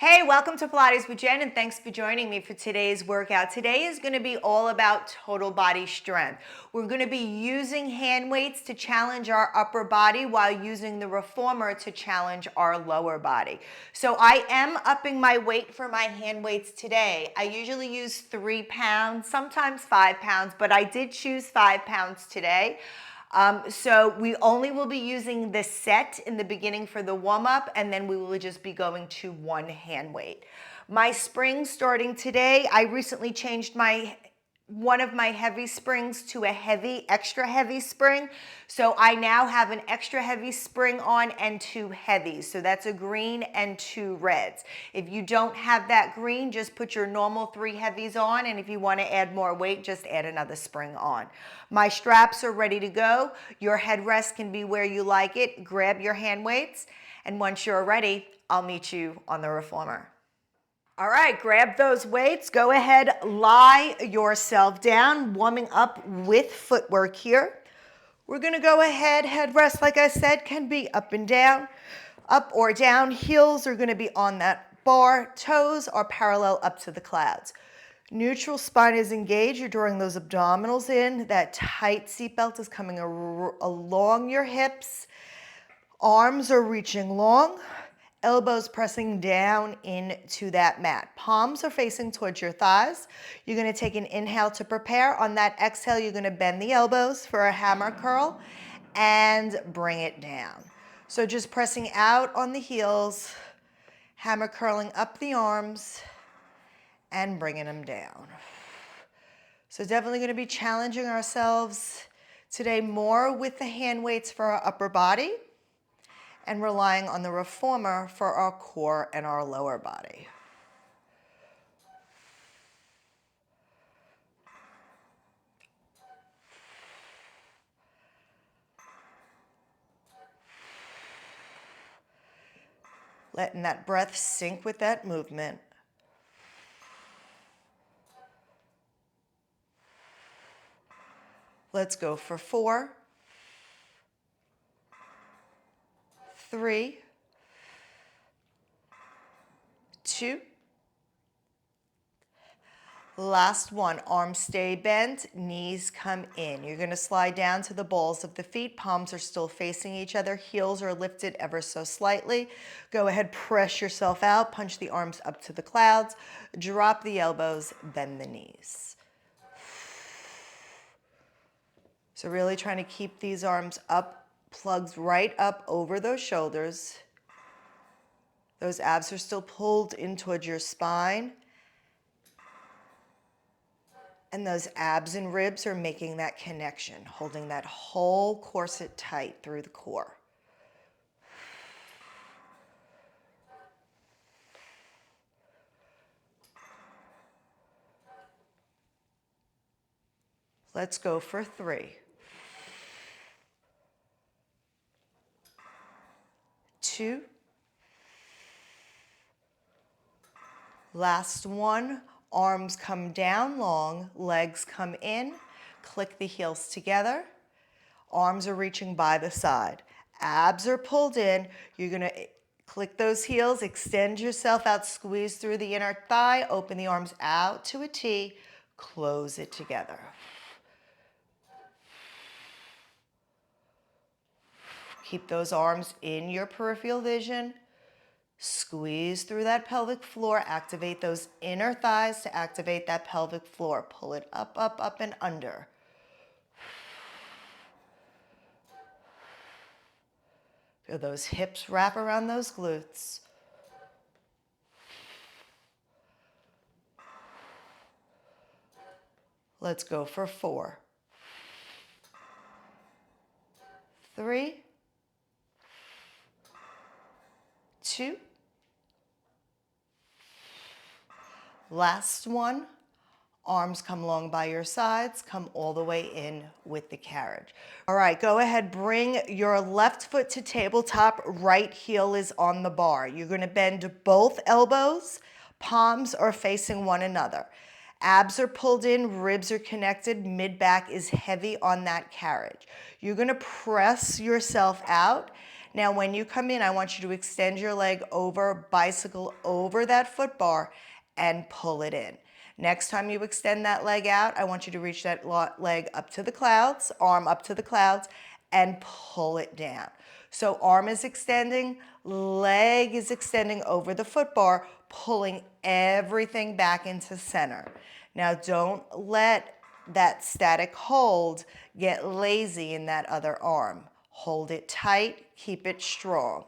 Hey, welcome to Pilates with Jen, and thanks for joining me for today's workout. Today is going to be all about total body strength. We're going to be using hand weights to challenge our upper body while using the reformer to challenge our lower body. So I am upping my weight for my hand weights today. I usually use 3 pounds, sometimes 5 pounds, but I did choose 5 pounds today. So we only will be using this set in the beginning for the warm-up, and then we will just be going to one hand weight. My spring starting today, I recently changed one of my heavy springs to a extra heavy spring. So I now have an extra heavy spring on and 2 heavies. So that's a green and 2 reds. If you don't have that green, just put your normal 3 heavies on. And if you want to add more weight, just add another spring on. My straps are ready to go. Your headrest can be where you like it. Grab your hand weights. And once you're ready, I'll meet you on the reformer. All right, grab those weights. Go ahead, lie yourself down, warming up with footwork here. We're gonna go ahead, headrest, like I said, can be up and down, up or down. Heels are gonna be on that bar. Toes are parallel up to the clouds. Neutral spine is engaged. You're drawing those abdominals in. That tight seatbelt is coming along your hips. Arms are reaching long. Elbows pressing down into that mat. Palms are facing towards your thighs. You're going to take an inhale to prepare. On that exhale, you're going to bend the elbows for a hammer curl and bring it down. So just pressing out on the heels, hammer curling up the arms and bringing them down. So definitely going to be challenging ourselves today more with the hand weights for our upper body and relying on the reformer for our core and our lower body. Letting that breath sink with that movement. Let's go for 4, 3, 2. Last one, arms stay bent, knees come in. You're gonna slide down to the balls of the feet. Palms are still facing each other. Heels are lifted ever so slightly. Go ahead, press yourself out. Punch the arms up to the clouds. Drop the elbows, bend the knees. So really trying to keep these arms up, plugs right up over those shoulders. Those abs are still pulled in towards your spine. And those abs and ribs are making that connection, holding that whole corset tight through the core. Let's go for 3. 2. Last one. Arms come down long, legs come in. Click the heels together. Arms are reaching by the side. Abs are pulled in. You're gonna click those heels, extend yourself out, squeeze through the inner thigh, open the arms out to a T, close it together. Keep those arms in your peripheral vision. Squeeze through that pelvic floor, activate those inner thighs to activate that pelvic floor. Pull it up, up, up, and under. Feel those hips wrap around those glutes. Let's go for 4. 3. 2. Last one. Arms come long by your sides, come all the way in with the carriage. All right, go ahead, bring your left foot to tabletop, right heel is on the bar. You're gonna bend both elbows, palms are facing one another. Abs are pulled in, ribs are connected, mid-back is heavy on that carriage. You're gonna press yourself out. Now, when you come in, I want you to extend your leg over, bicycle over that foot bar and pull it in. Next time you extend that leg out, I want you to reach that leg up to the clouds, arm up to the clouds, and pull it down. So arm is extending, leg is extending over the foot bar, pulling everything back into center. Now don't let that static hold get lazy in that other arm. Hold it tight, keep it strong.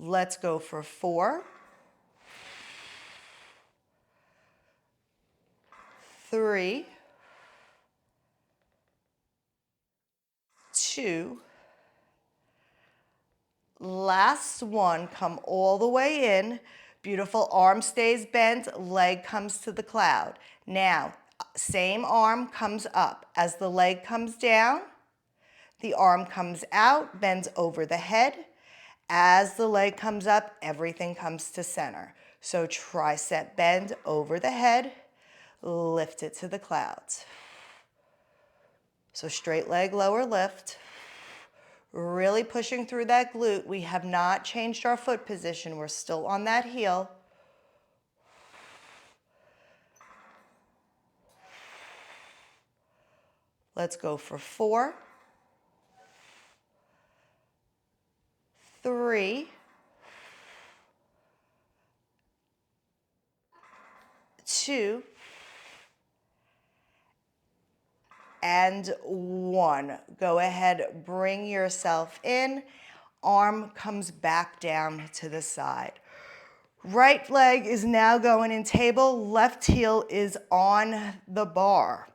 Let's go for 4, 3, 2, last one, come all the way in. Beautiful, arm stays bent, leg comes to the cloud. Now, same arm comes up. As the leg comes down, the arm comes out, bends over the head. As the leg comes up, everything comes to center. So tricep bend over the head, lift it to the clouds. So straight leg, lower lift. Really pushing through that glute. We have not changed our foot position. We're still on that heel. Let's go for 4, 3, 2, and 1. Go ahead, bring yourself in. Arm comes back down to the side. Right leg is now going in table. Left heel is on the bar.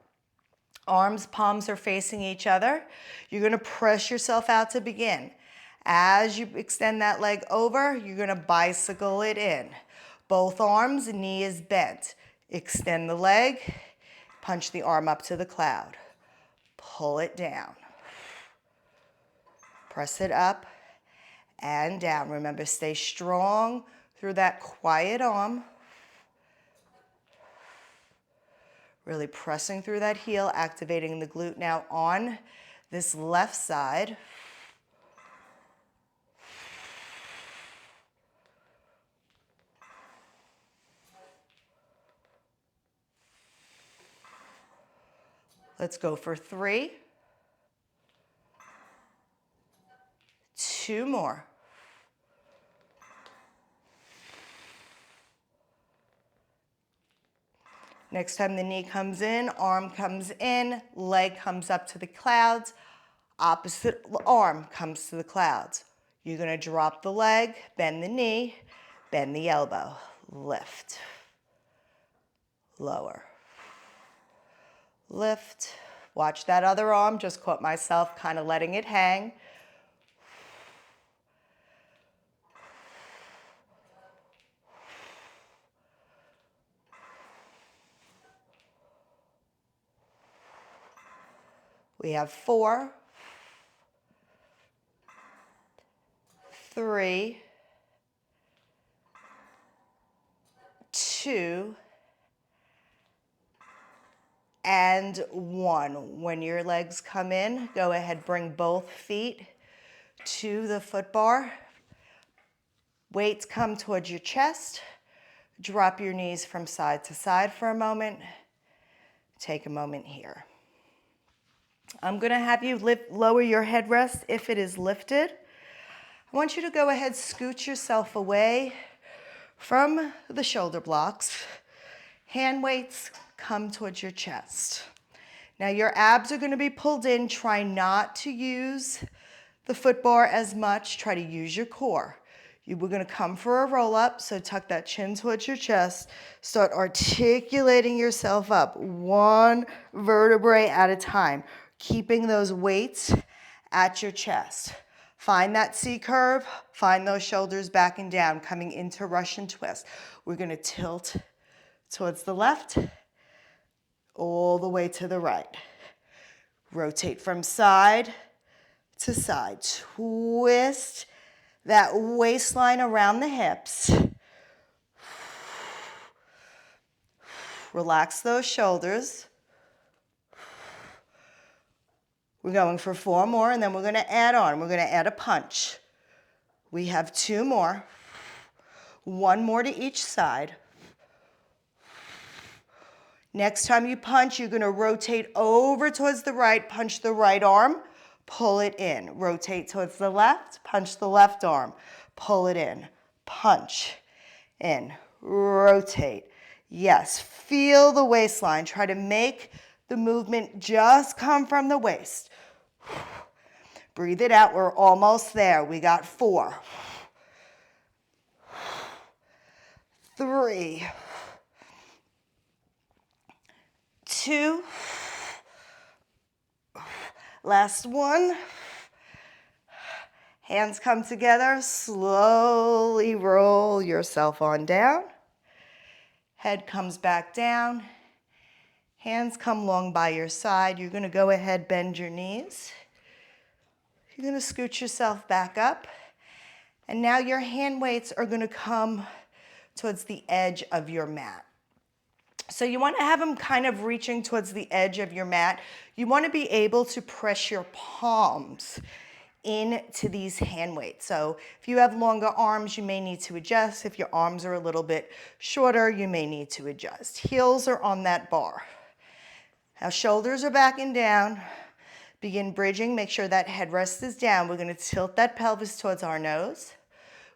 Arms, palms are facing each other. You're going to press yourself out to begin. As you extend that leg over, you're going to bicycle it in. Both arms, knee is bent. Extend the leg, punch the arm up to the cloud. Pull it down. Press it up and down. Remember, stay strong through that quiet arm. Really pressing through that heel, activating the glute now on this left side. Let's go for 3. 2 more. Next time the knee comes in, arm comes in, leg comes up to the clouds, opposite arm comes to the clouds. You're going to drop the leg, bend the knee, bend the elbow, lift, lower, lift. Watch that other arm, just caught myself kind of letting it hang. We have 4, 3, 2, and 1. When your legs come in, go ahead, bring both feet to the foot bar. Weights come towards your chest. Drop your knees from side to side for a moment. Take a moment here. I'm going to have you lower your headrest if it is lifted. I want you to go ahead, scoot yourself away from the shoulder blocks. Hand weights come towards your chest. Now your abs are going to be pulled in. Try not to use the foot bar as much. Try to use your core. We're going to come for a roll up, so tuck that chin towards your chest. Start articulating yourself up, one vertebrae at a time, keeping those weights at your chest. Find that C curve, find those shoulders back and down, coming into Russian twist. We're going to tilt towards the left, all the way to the right. Rotate from side to side. Twist that waistline around the hips. Relax those shoulders. We're going for 4 more, and then we're going to add on. We're going to add a punch. We have 2 more. 1 more to each side. Next time you punch, you're going to rotate over towards the right, punch the right arm, pull it in. Rotate towards the left, punch the left arm, pull it in. Punch, in, rotate. Yes, feel the waistline. Try to make the movement just come from the waist. Breathe it out. We're almost there. We got 4, 3, 2, last one. Hands come together. Slowly roll yourself on down. Head comes back down. Hands come long by your side. You're going to go ahead, bend your knees. You're going to scoot yourself back up. And now your hand weights are going to come towards the edge of your mat. So you want to have them kind of reaching towards the edge of your mat. You want to be able to press your palms into these hand weights. So if you have longer arms, you may need to adjust. If your arms are a little bit shorter, you may need to adjust. Heels are on that bar. Now shoulders are back and down. Begin bridging. Make sure that headrest is down. We're going to tilt that pelvis towards our nose.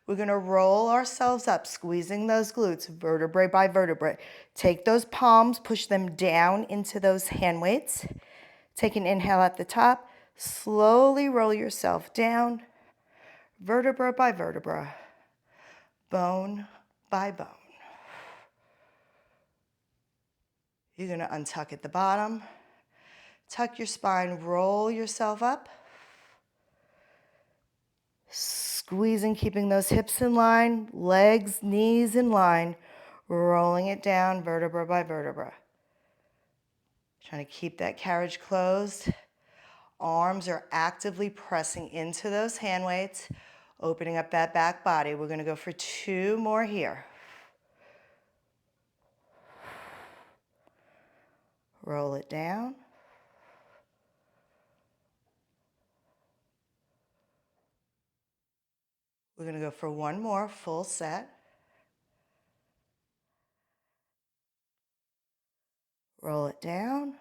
We're going to roll ourselves up, squeezing those glutes, vertebrae by vertebrae. Take those palms, push them down into those hand weights. Take an inhale at the top. Slowly roll yourself down, vertebra by vertebra, bone by bone. You're going to untuck at the bottom. Tuck your spine, roll yourself up. Squeezing, keeping those hips in line, legs, knees in line, rolling it down vertebra by vertebra. Trying to keep that carriage closed. Arms are actively pressing into those hand weights, opening up that back body. We're going to go for 2 more here. Roll it down. We're going to go for 1 more full set. Roll it down.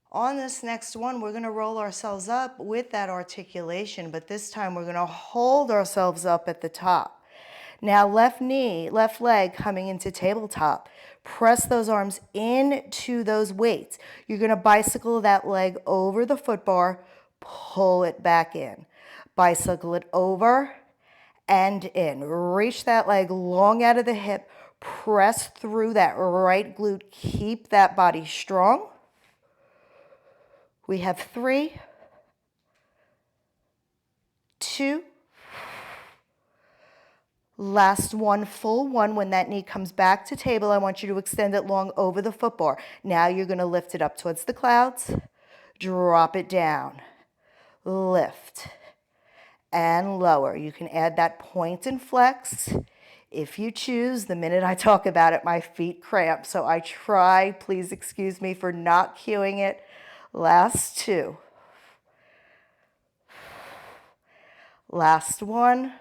On this next one, we're going to roll ourselves up with that articulation, but this time we're going to hold ourselves up at the top. Now left knee, left leg coming into tabletop. Press those arms into those weights. You're going to bicycle that leg over the foot bar, pull it back in. Bicycle it over and in. Reach that leg long out of the hip. Press through that right glute. Keep that body strong. We have 3, 2, last one, full one. When that knee comes back to table, I want you to extend it long over the foot bar. Now you're going to lift it up towards the clouds, drop it down, lift, and lower. You can add that point and flex if you choose. The minute I talk about it, my feet cramp, so I try, please excuse me for not cueing it. Last 2. Last one.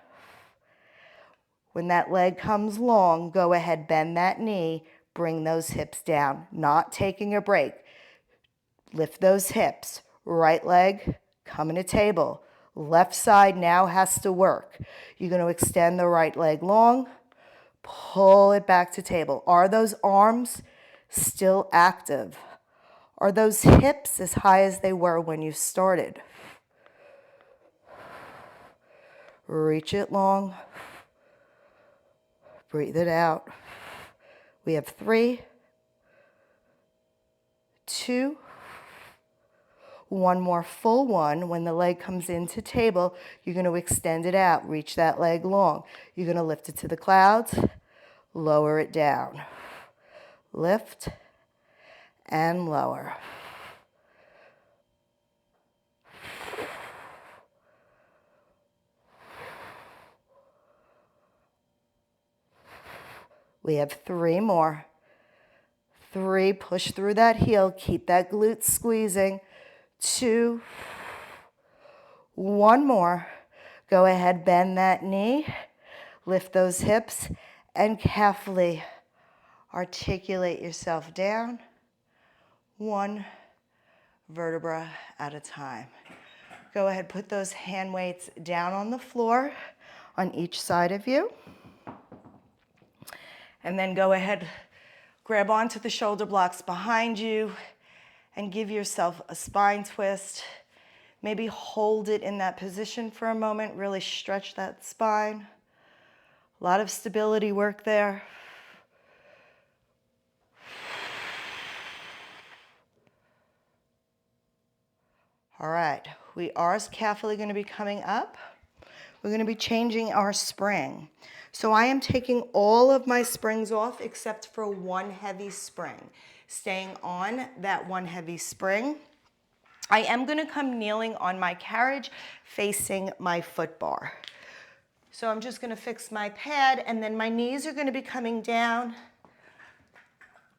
When that leg comes long, go ahead, bend that knee, bring those hips down, not taking a break. Lift those hips. Right leg, coming to table. Left side now has to work. You're going to extend the right leg long, pull it back to table. Are those arms still active? Are those hips as high as they were when you started? Reach it long. Breathe it out. We have 3, 2, 1 more full one. When the leg comes into table, you're going to extend it out. Reach that leg long. You're going to lift it to the clouds. Lower it down. Lift and lower. We have 3 more. 3, push through that heel, keep that glute squeezing. 2, 1 more. Go ahead, bend that knee, lift those hips, and carefully articulate yourself down, 1 vertebra at a time. Go ahead, put those hand weights down on the floor on each side of you. And then go ahead, grab onto the shoulder blocks behind you and give yourself a spine twist. Maybe hold it in that position for a moment, really stretch that spine. A lot of stability work there. All right, we are carefully going to be coming up. We're going to be changing our spring. So I am taking all of my springs off except for 1 heavy spring. Staying on that 1 heavy spring. I am going to come kneeling on my carriage facing my foot bar. So I'm just going to fix my pad and then my knees are going to be coming down.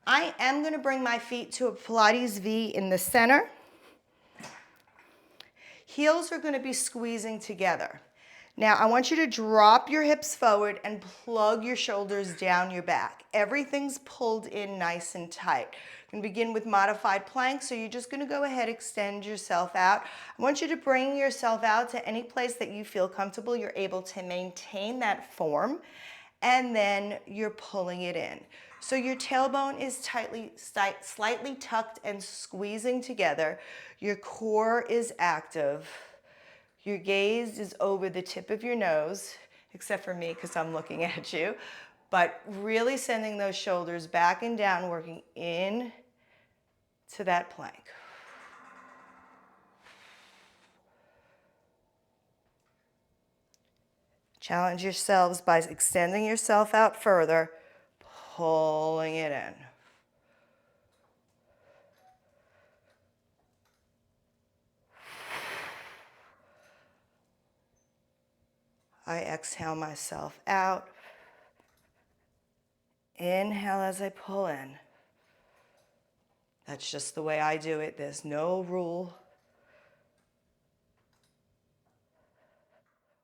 I am going to bring my feet to a Pilates V in the center. Heels are going to be squeezing together. Now I want you to drop your hips forward and plug your shoulders down your back. Everything's pulled in nice and tight. We're going to begin with modified plank, so you're just going to go ahead, extend yourself out. I want you to bring yourself out to any place that you feel comfortable. You're able to maintain that form, and then you're pulling it in. So your tailbone is slightly tucked and squeezing together. Your core is active. Your gaze is over the tip of your nose, except for me because I'm looking at you. But really sending those shoulders back and down, working in to that plank. Challenge yourselves by extending yourself out further, pulling it in. I exhale myself out. Inhale as I pull in. That's just the way I do it. There's no rule.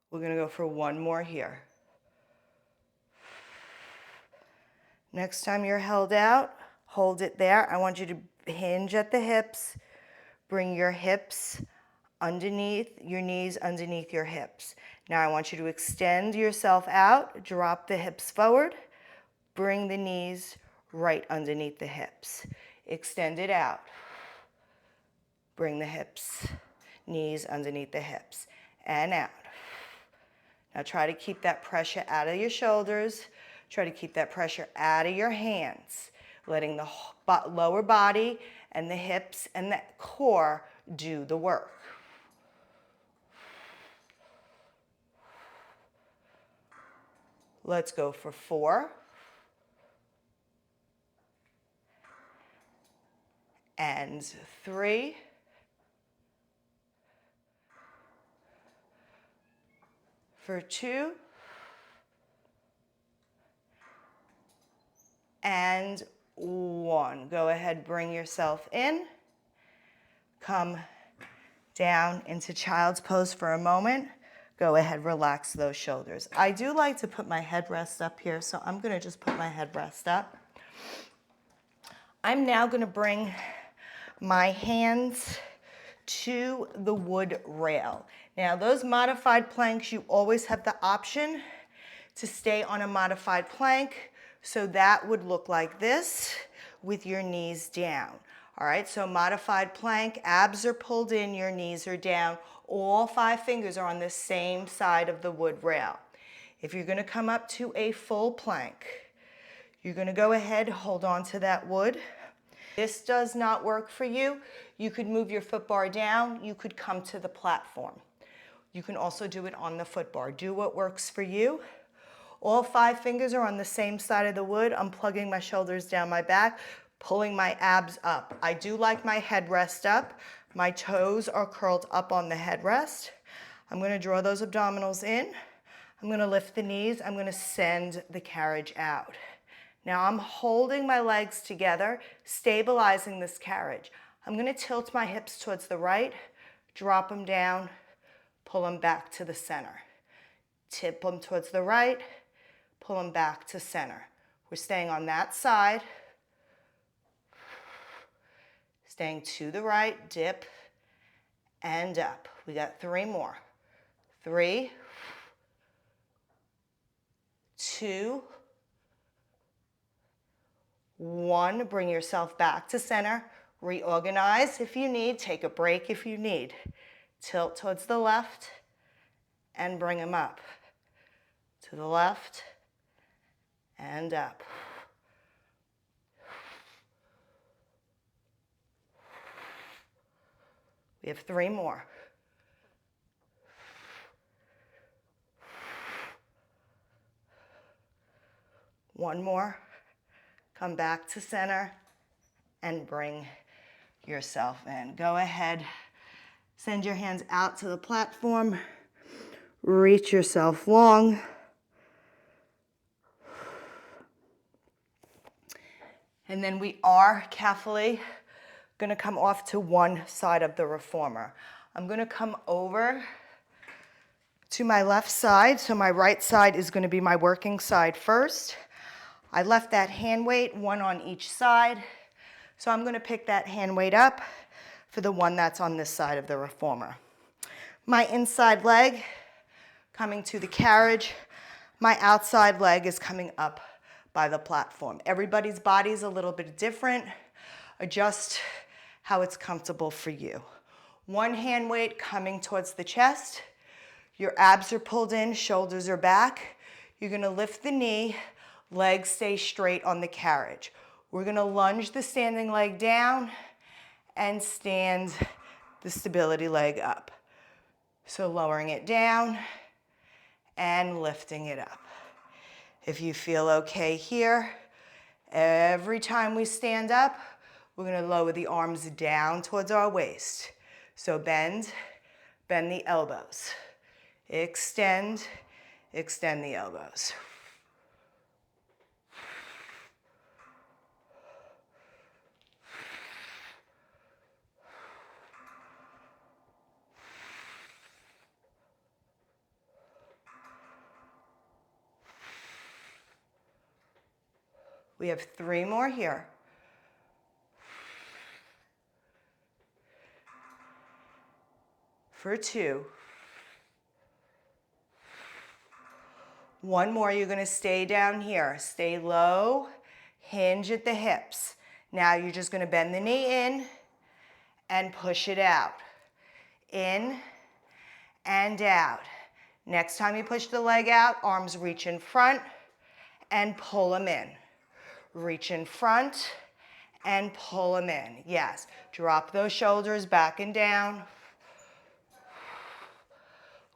We're going to go for 1 more here. Next time you're held out, hold it there. I want you to hinge at the hips. Bring your hips underneath your knees, underneath your hips. Now I want you to extend yourself out, drop the hips forward, bring the knees right underneath the hips. Extend it out. Bring the hips, knees underneath the hips, and out. Now try to keep that pressure out of your shoulders. Try to keep that pressure out of your hands, letting the lower body and the hips and the core do the work. Let's go for 4. And 3. For 2. And 1. Go ahead, bring yourself in. Come down into child's pose for a moment. Go ahead, relax those shoulders. I do like to put my headrest up here, so I'm going to just put my headrest up. I'm now going to bring my hands to the wood rail. Now, those modified planks, you always have the option to stay on a modified plank. So that would look like this with your knees down. All right, so modified plank, abs are pulled in, your knees are down. All 5 fingers are on the same side of the wood rail. If you're going to come up to a full plank, you're going to go ahead, hold on to that wood. This does not work for you. You could move your foot bar down. You could come to the platform. You can also do it on the foot bar. Do what works for you. All 5 fingers are on the same side of the wood. I'm plugging my shoulders down my back, pulling my abs up. I do like my headrest up. My toes are curled up on the headrest. I'm going to draw those abdominals in. I'm going to lift the knees. I'm going to send the carriage out. Now I'm holding my legs together, stabilizing this carriage. I'm going to tilt my hips towards the right, drop them down, pull them back to the center. Tip them towards the right, pull them back to center. We're staying on that side. Staying to the right, dip, and up. We got 3 more. 3, 2, 1. Bring yourself back to center. Reorganize if you need. Take a break if you need. Tilt towards the left and bring them up. To the left and up. We have 3 more. One more. Come back to center and bring yourself in. Go ahead. Send your hands out to the platform. Reach yourself long. And then we are carefully going to come off to one side of the reformer. I'm going to come over to my left side. So my right side is going to be my working side first. I left that hand weight, one on each side. So I'm going to pick that hand weight up for the one that's on this side of the reformer. My inside leg coming to the carriage. My outside leg is coming up by the platform. Everybody's body is a little bit different. Adjust how it's comfortable for you. One hand weight coming towards the chest. Your abs are pulled in, shoulders are back. You're going to lift the knee, legs stay straight on the carriage. We're going to lunge the standing leg down and stand the stability leg up. So lowering it down and lifting it up. If you feel okay here, every time we stand up, we're going to lower the arms down towards our waist. So bend the elbows. Extend the elbows. We have 3 more here. For 2. 1 more, you're going to stay down here. Stay low, hinge at the hips. Now you're just going to bend the knee in and push it out. In and out. Next time you push the leg out, arms reach in front and pull them in. Reach in front and pull them in. Yes, drop those shoulders back and down.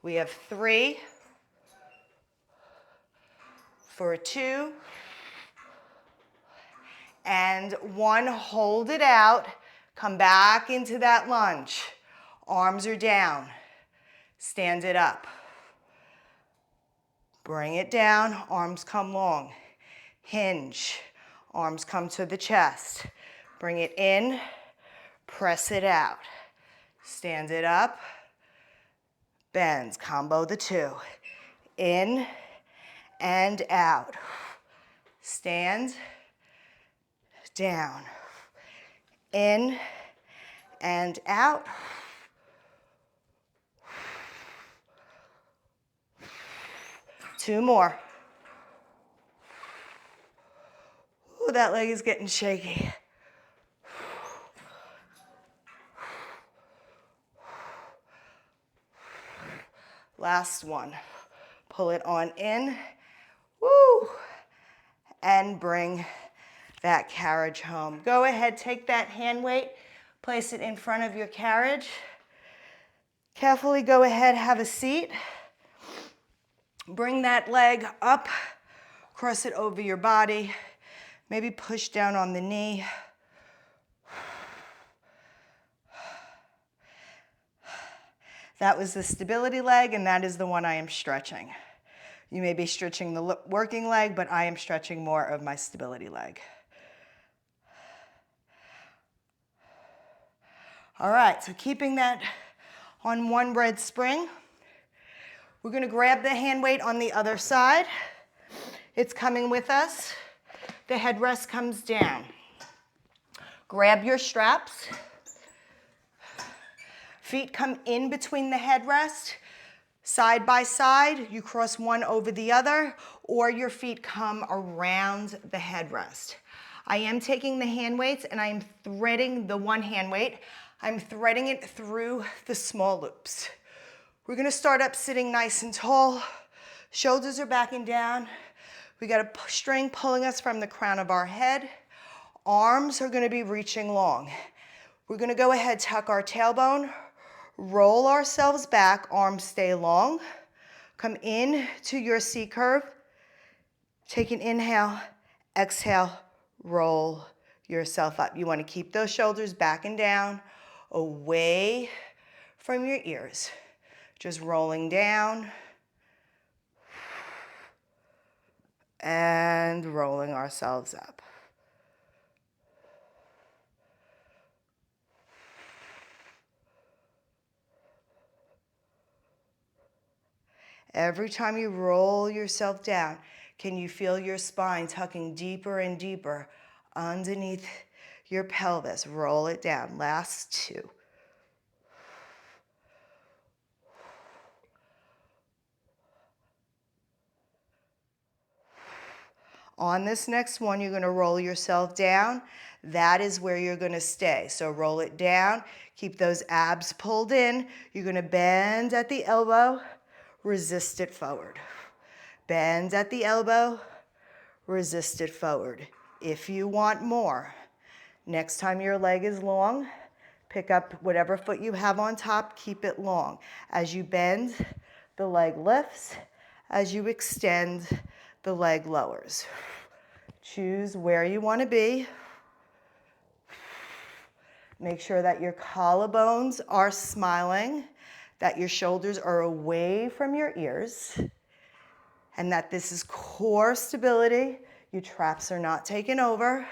We have 3. For 2. And 1, hold it out. Come back into that lunge. Arms are down. Stand it up. Bring it down, arms come long. Hinge, arms come to the chest. Bring it in, press it out. Stand it up, bends, combo the 2. In and out. Stand, down. In and out. Two more. Ooh, that leg is getting shaky. Last one. Pull it on in. Woo! And bring that carriage home. Go ahead, take that hand weight, place it in front of your carriage. Carefully go ahead, have a seat. Bring that leg up, cross it over your body. Maybe push down on the knee. That was the stability leg, and that is the one I am stretching. You may be stretching the working leg, but I am stretching more of my stability leg. All right, so keeping that on one red spring. We're gonna grab the hand weight on the other side. It's coming with us. The headrest comes down. Grab your straps. Feet come in between the headrest. Side by side, you cross one over the other, or your feet come around the headrest. I am taking the hand weights and I'm threading the one hand weight. I'm threading it through the small loops. We're gonna start up sitting nice and tall. Shoulders are backing down. We got a string pulling us from the crown of our head. Arms are gonna be reaching long. We're gonna go ahead, tuck our tailbone, roll ourselves back, arms stay long. Come in to your C curve. Take an inhale, exhale, roll yourself up. You wanna keep those shoulders back and down, away from your ears. Just rolling down and rolling ourselves up. Every time you roll yourself down, can you feel your spine tucking deeper and deeper underneath your pelvis? Roll it down. Last two. On this next one, you're gonna roll yourself down. That is where you're gonna stay. So roll it down, keep those abs pulled in. You're gonna bend at the elbow, resist it forward. Bend at the elbow, resist it forward. If you want more, next time your leg is long, pick up whatever foot you have on top, keep it long. As you bend, the leg lifts. As you extend, the leg lowers. Choose where you want to be. Make sure that your collarbones are smiling, that your shoulders are away from your ears, and that this is core stability. Your traps are not taken over.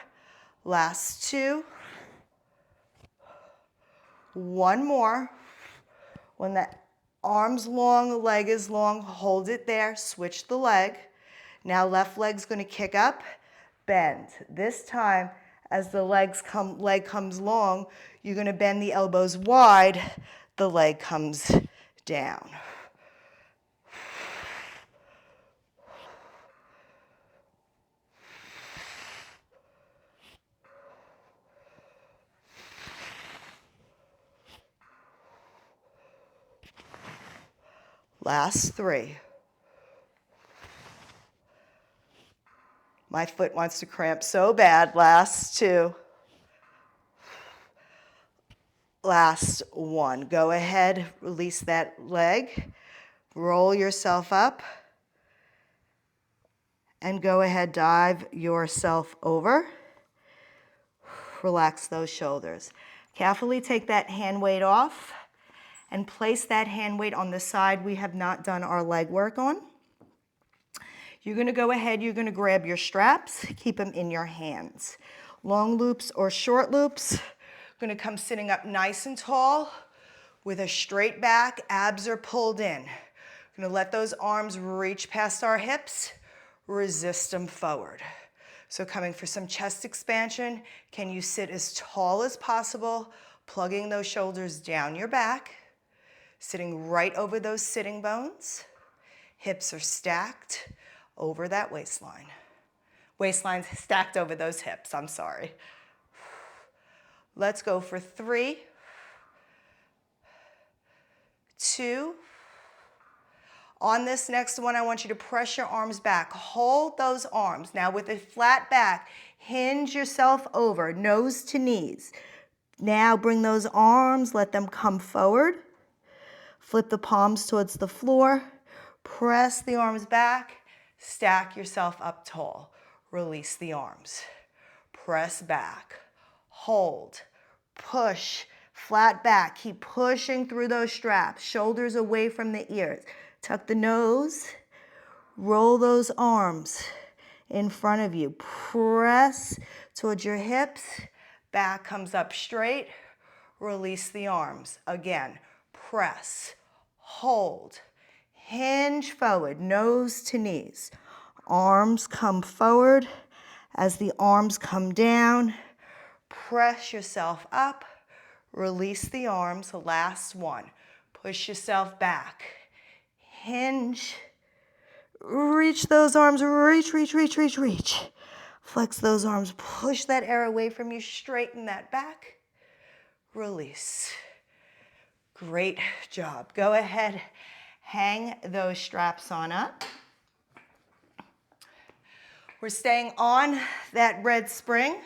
Last two. One more. When the arm's long, the leg is long, hold it there, switch the leg. Now left leg's gonna kick up, bend. This time, as the leg comes long, you're gonna bend the elbows wide, the leg comes down. Last three. My foot wants to cramp so bad. Last two. Last one. Go ahead, release that leg, roll yourself up, and go ahead, dive yourself over. Relax those shoulders. Carefully take that hand weight off and place that hand weight on the side we have not done our leg work on. You're gonna go ahead, you're gonna grab your straps, keep them in your hands. Long loops or short loops. Gonna come sitting up nice and tall with a straight back, abs are pulled in. Gonna let those arms reach past our hips, resist them forward. So coming for some chest expansion, can you sit as tall as possible, plugging those shoulders down your back, sitting right over those sitting bones. Hips are stacked over that waistline. Waistline's stacked over those hips, I'm sorry. Let's go for 3, 2. On this next one, I want you to press your arms back. Hold those arms. Now with a flat back, hinge yourself over, nose to knees. Now bring those arms, let them come forward. Flip the palms towards the floor. Press the arms back. Stack yourself up tall. Release the arms. Press back. Hold. Push. Flat back. Keep pushing through those straps. Shoulders away from the ears. Tuck the nose. Roll those arms in front of you. Press towards your hips. Back comes up straight. Release the arms. Again, press, hold, hinge forward, nose to knees. Arms come forward. As the arms come down, press yourself up. Release the arms. Last one. Push yourself back. Hinge. Reach those arms. Reach, reach, reach, reach, reach. Flex those arms. Push that air away from you. Straighten that back. Release. Great job. Go ahead. Hang those straps on up. We're staying on that red spring.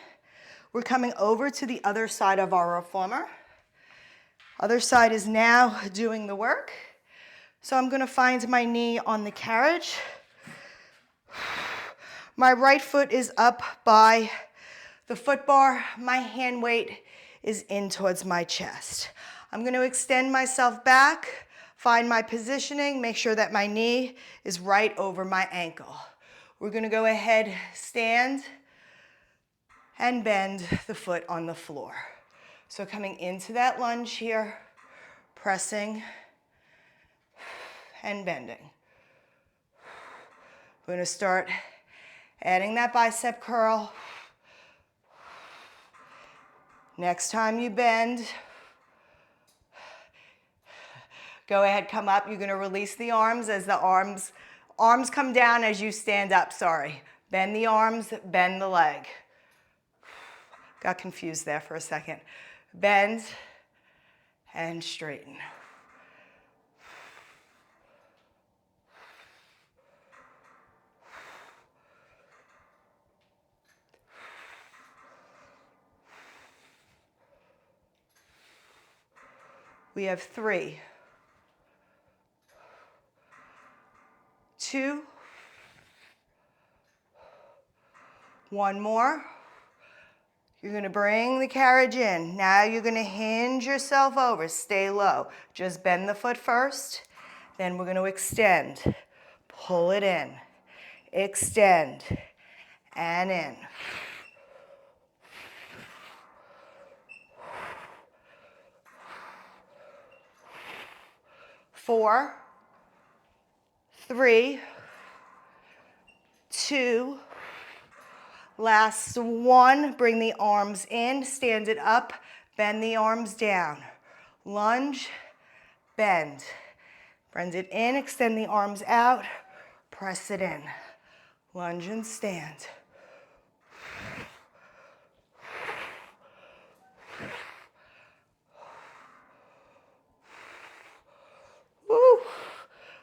We're coming over to the other side of our reformer. Other side is now doing the work. So I'm going to find my knee on the carriage. My right foot is up by the foot bar. My hand weight is in towards my chest. I'm going to extend myself back, find my positioning, make sure that my knee is right over my ankle. We're going to go ahead, stand, and bend the foot on the floor. So coming into that lunge here, pressing and bending. We're going to start adding that bicep curl. Next time you bend, go ahead, come up. You're going to release the arms as the arms come down as you stand up, sorry. Bend the arms, bend the leg. Got confused there for a second. Bend and straighten. We have 3, 2, 1 more. You're going to bring the carriage in. Now you're going to hinge yourself over. Stay low. Just bend the foot first. Then we're going to extend. Pull it in. Extend. And in. 4, 3, 2, last one. Bring the arms in, stand it up, bend the arms down. Lunge, bend. Bend it in, extend the arms out, press it in. Lunge and stand. Woo.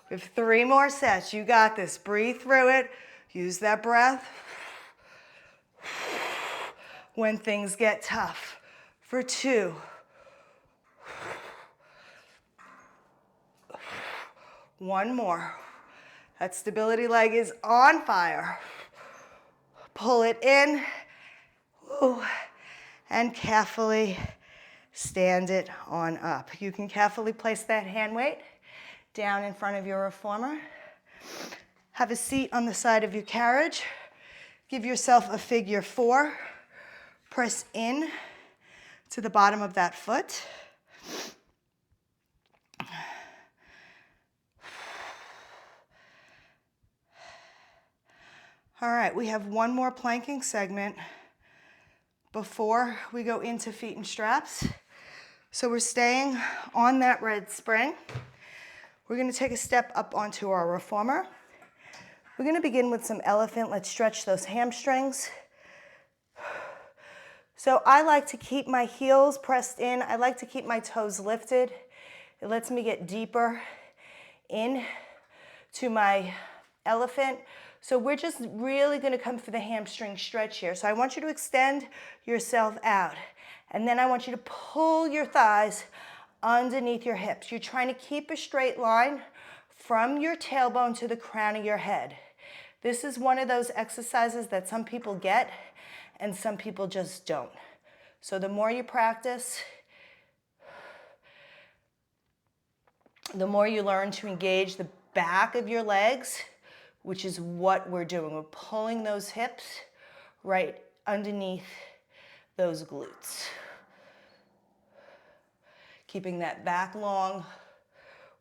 We have 3 more sets. You got this. Breathe through it. Use that breath when things get tough. For 2. One more. That stability leg is on fire. Pull it in. Ooh. And carefully stand it on up. You can carefully place that hand weight down in front of your reformer. Have a seat on the side of your carriage. Give yourself a figure 4. Press in to the bottom of that foot. All right, we have one more planking segment before we go into feet and straps. So we're staying on that red spring. We're going to take a step up onto our reformer. We're going to begin with some elephant. Let's stretch those hamstrings. So I like to keep my heels pressed in. I like to keep my toes lifted. It lets me get deeper in to my elephant. So we're just really going to come for the hamstring stretch here. So I want you to extend yourself out. And then I want you to pull your thighs underneath your hips. You're trying to keep a straight line from your tailbone to the crown of your head. This is one of those exercises that some people get and some people just don't. So the more you practice, the more you learn to engage the back of your legs which is what we're doing. We're pulling those hips right underneath those glutes. Keeping that back long.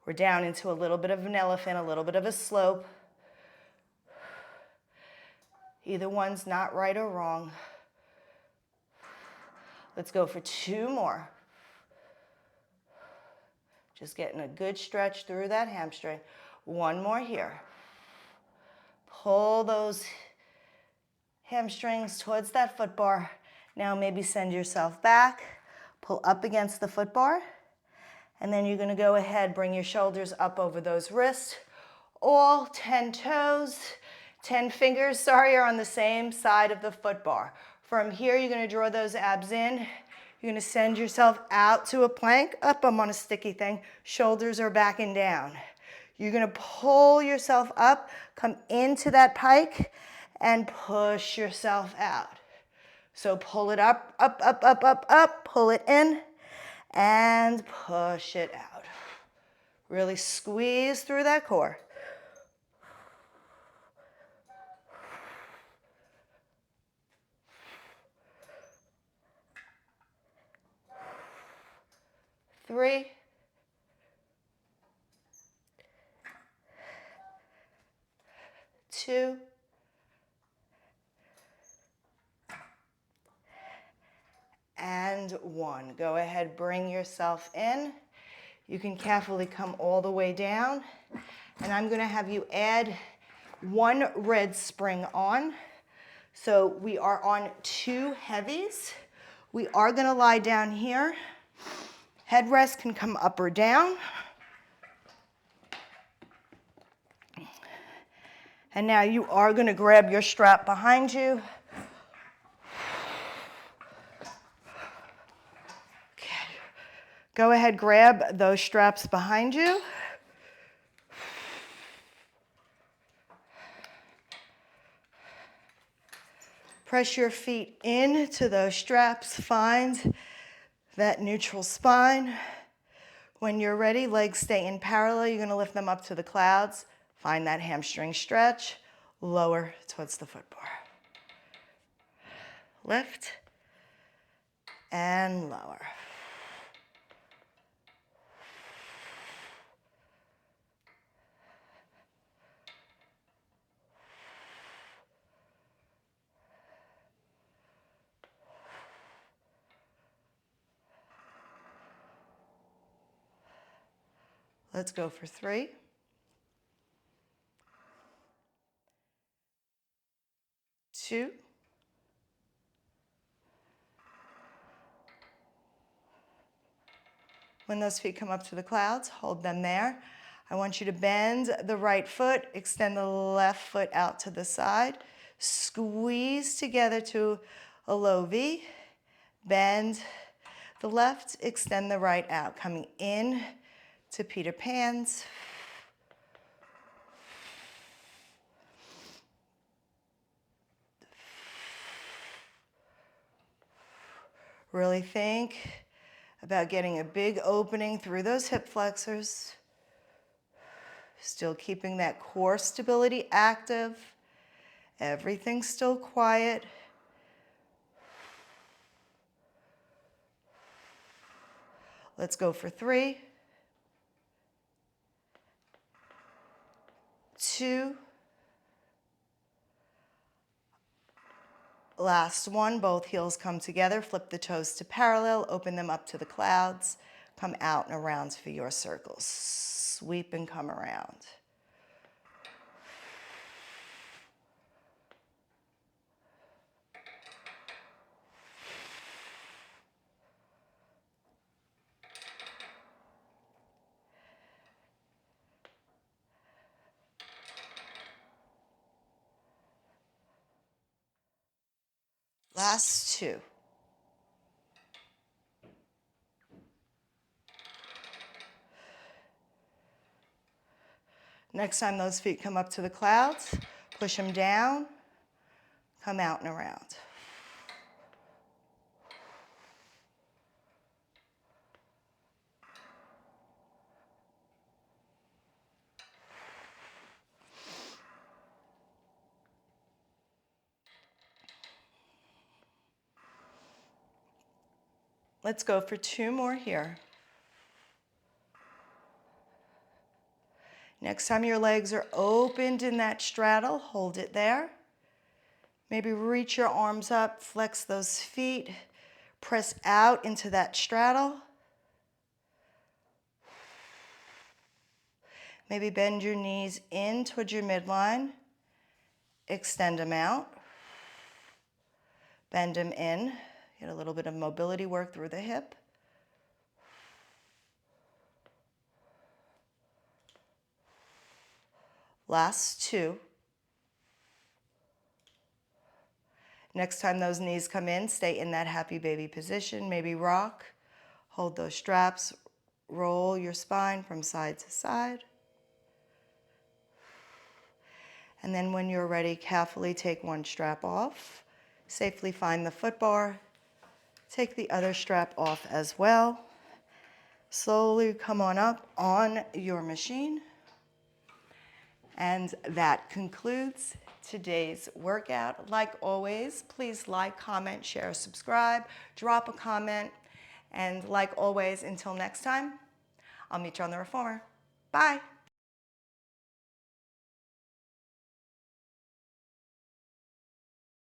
We're down into a little bit of an elephant, a little bit of a slope. Either one's not right or wrong. Let's go for 2 more. Just getting a good stretch through that hamstring. 1 more here. Pull those hamstrings towards that foot bar. Now maybe send yourself back. Pull up against the foot bar. And then you're going to go ahead, bring your shoulders up over those wrists. All 10 toes, 10 fingers, are on the same side of the foot bar. From here, you're going to draw those abs in. You're going to send yourself out to a plank. Up, I'm on a sticky thing. Shoulders are back and down. You're going to pull yourself up, come into that pike, and push yourself out. So pull it up, up, up, up, up, up, pull it in, and push it out. Really squeeze through that core. Three, 2, and 1. Go ahead, bring yourself in. You can carefully come all the way down. And I'm going to have you add 1 red spring on. So we are on 2 heavies. We are going to lie down here. Headrest can come up or down. And now you are going to grab your strap behind you. Okay. Go ahead, grab those straps behind you. Press your feet into those straps. Find that neutral spine. When you're ready, legs stay in parallel. You're going to lift them up to the clouds. Find that hamstring stretch. Lower towards the foot bar. Lift and lower. Let's go for 3. 2. When those feet come up to the clouds, hold them there. I want you to bend the right foot, extend the left foot out to the side, squeeze together to a low V, bend the left, extend the right out, coming in to Peter Pans. Really think about getting a big opening through those hip flexors. Still keeping that core stability active. Everything's still quiet. Let's go for 3, 2. Last one, both heels come together, flip the toes to parallel, open them up to the clouds, come out and around for your circles. Sweep and come around. Last 2. Next time those feet come up to the clouds, push them down, come out and around. Let's go for 2 more here. Next time your legs are opened in that straddle, hold it there. Maybe reach your arms up, flex those feet, press out into that straddle. Maybe bend your knees in towards your midline, extend them out, bend them in, get a little bit of mobility work through the hip. Last 2. Next time those knees come in, stay in that happy baby position. Maybe rock, hold those straps, roll your spine from side to side. And then when you're ready, carefully take one strap off, safely find the foot bar, take the other strap off as well. Slowly come on up on your machine. And that concludes today's workout. Like always, please like, comment, share, subscribe, drop a comment. And like always, until next time, I'll meet you on the Reformer. Bye.